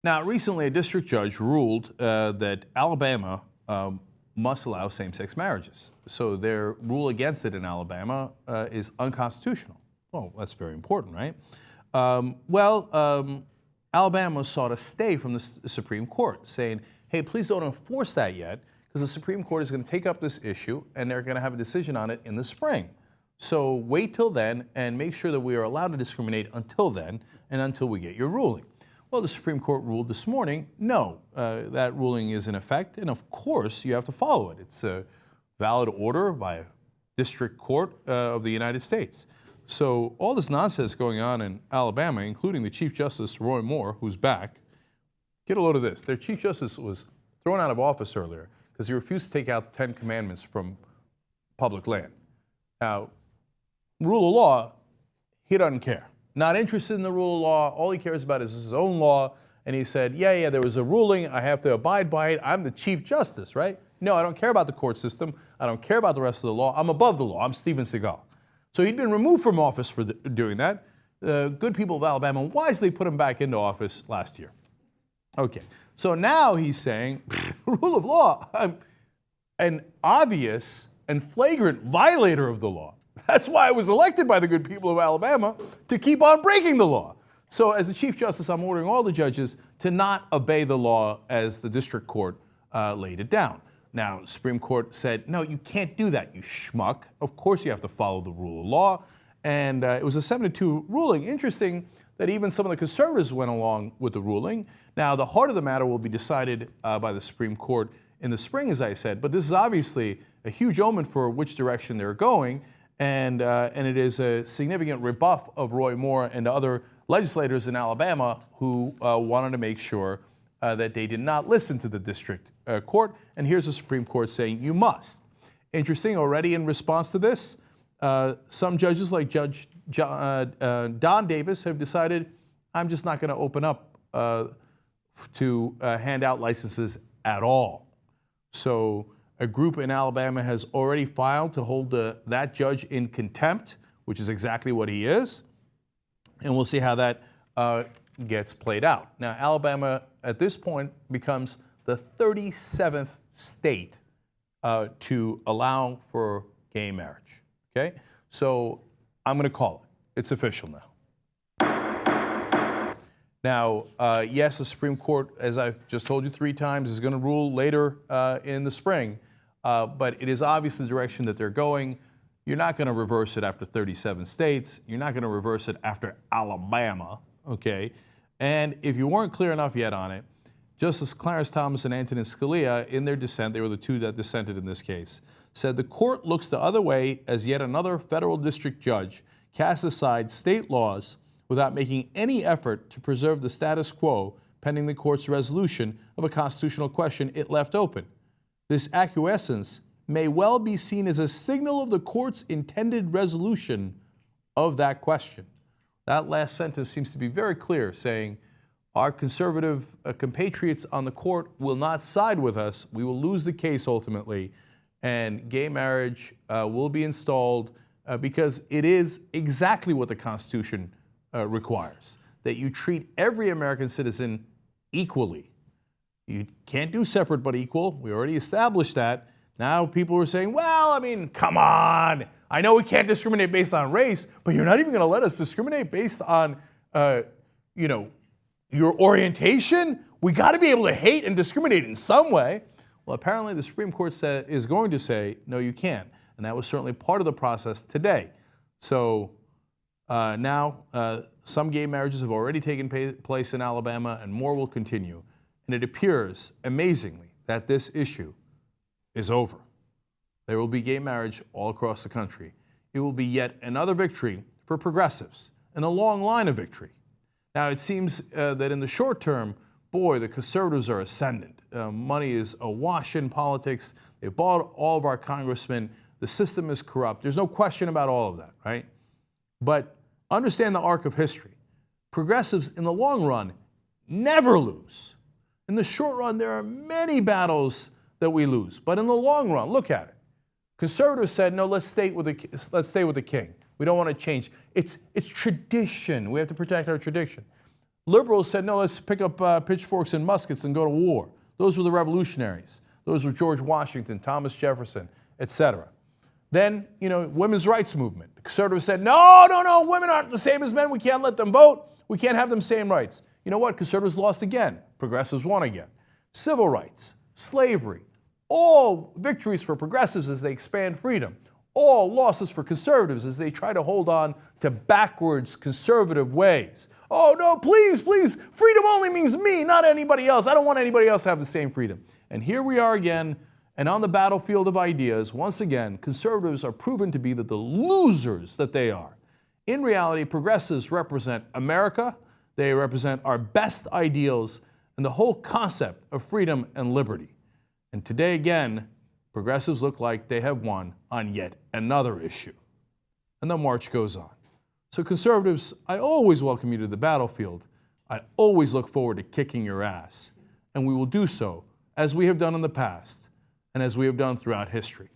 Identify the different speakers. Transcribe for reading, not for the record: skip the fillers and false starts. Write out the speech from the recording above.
Speaker 1: Now, recently, a district judge ruled that Alabama must allow same-sex marriages. So their rule against it in Alabama is unconstitutional. Well, that's very important, right? Alabama sought a stay from the Supreme Court, saying, hey, please don't enforce that yet, because the Supreme Court is going to take up this issue, and they're going to have a decision on it in the spring. So wait till then, and make sure that we are allowed to discriminate until then, and until we get your ruling. Well, the Supreme Court ruled this morning, no, that ruling is in effect, and of course you have to follow it. It's a valid order by a district court of the United States. So all this nonsense going on in Alabama, including the Chief Justice Roy Moore, who's back, get a load of this. Their Chief Justice was thrown out of office earlier because he refused to take out the 10 Commandments from public land. Now, rule of law, he doesn't care. Not interested in the rule of law. All he cares about is his own law. And he said, yeah, there was a ruling. I have to abide by it. I'm the Chief Justice, right? No, I don't care about the court system. I don't care about the rest of the law. I'm above the law. I'm Steven Seagal. So he'd been removed from office for doing that. The good people of Alabama wisely put him back into office last year. Okay, so now he's saying, rule of law, I'm an obvious and flagrant violator of the law. That's why I was elected by the good people of Alabama, to keep on breaking the law. So as the Chief Justice, I'm ordering all the judges to not obey the law as the district court laid it down. Now, the Supreme Court said, no, you can't do that, you schmuck. Of course you have to follow the rule of law. And it was a 7-2 ruling. Interesting that even some of the conservatives went along with the ruling. Now, the heart of the matter will be decided by the Supreme Court in the spring, as I said. But this is obviously a huge omen for which direction they're going. And it is a significant rebuff of Roy Moore and other legislators in Alabama who wanted to make sure that they did not listen to the district court. And here's the Supreme Court saying you must. Interesting, already in response to this, some judges like Judge Don Davis have decided, I'm just not going to open up to hand out licenses at all. So a group in Alabama has already filed to hold that judge in contempt, which is exactly what he is. And we'll see how that gets played out. Now, Alabama at this point becomes the 37th state to allow for gay marriage. Okay? So I'm going to call it. It's official now. Now, yes, the Supreme Court, as I've just told you 3 times, is going to rule later in the spring. But it is obviously the direction that they're going. You're not going to reverse it after 37 states. You're not going to reverse it after Alabama, okay? And if you weren't clear enough yet on it, Justice Clarence Thomas and Antonin Scalia, in their dissent, they were the 2 that dissented in this case, said the court looks the other way as yet another federal district judge casts aside state laws without making any effort to preserve the status quo pending the court's resolution of a constitutional question it left open. This acquiescence may well be seen as a signal of the court's intended resolution of that question. That last sentence seems to be very clear, saying our conservative compatriots on the court will not side with us. We will lose the case ultimately, and gay marriage will be installed because it is exactly what the Constitution requires, that you treat every American citizen equally. You can't do separate but equal. We already established that. Now people are saying, well, I mean, come on. I know we can't discriminate based on race, but you're not even going to let us discriminate based on, your orientation? We got to be able to hate and discriminate in some way. Well, apparently the Supreme Court is going to say, no, you can't. And that was certainly part of the process today. So now some gay marriages have already taken place in Alabama, and more will continue. And it appears, amazingly, that this issue is over. There will be gay marriage all across the country. It will be yet another victory for progressives and a long line of victory. Now, it seems that in the short term, boy, the conservatives are ascendant. Money is awash in politics. They bought all of our congressmen. The system is corrupt. There's no question about all of that, right? But understand the arc of history. Progressives, in the long run, never lose. In the short run, there are many battles that we lose. But in the long run, look at it. Conservatives said, no, let's stay with the king. We don't want to change. It's tradition. We have to protect our tradition. Liberals said, no, let's pick up pitchforks and muskets and go to war. Those were the revolutionaries. Those were George Washington, Thomas Jefferson, etc. Then, women's rights movement. The conservatives said, no, women aren't the same as men. We can't let them vote. We can't have them same rights. You know what? Conservatives lost again. Progressives won again. Civil rights, slavery, all victories for progressives as they expand freedom. All losses for conservatives as they try to hold on to backwards conservative ways. Oh, no, please, freedom only means me, not anybody else. I don't want anybody else to have the same freedom. And here we are again, and on the battlefield of ideas, once again, conservatives are proven to be the losers that they are. In reality, progressives represent America, they represent our best ideals, and the whole concept of freedom and liberty. And today again, progressives look like they have won on yet another issue. And the march goes on. So conservatives, I always welcome you to the battlefield. I always look forward to kicking your ass. And we will do so as we have done in the past and as we have done throughout history.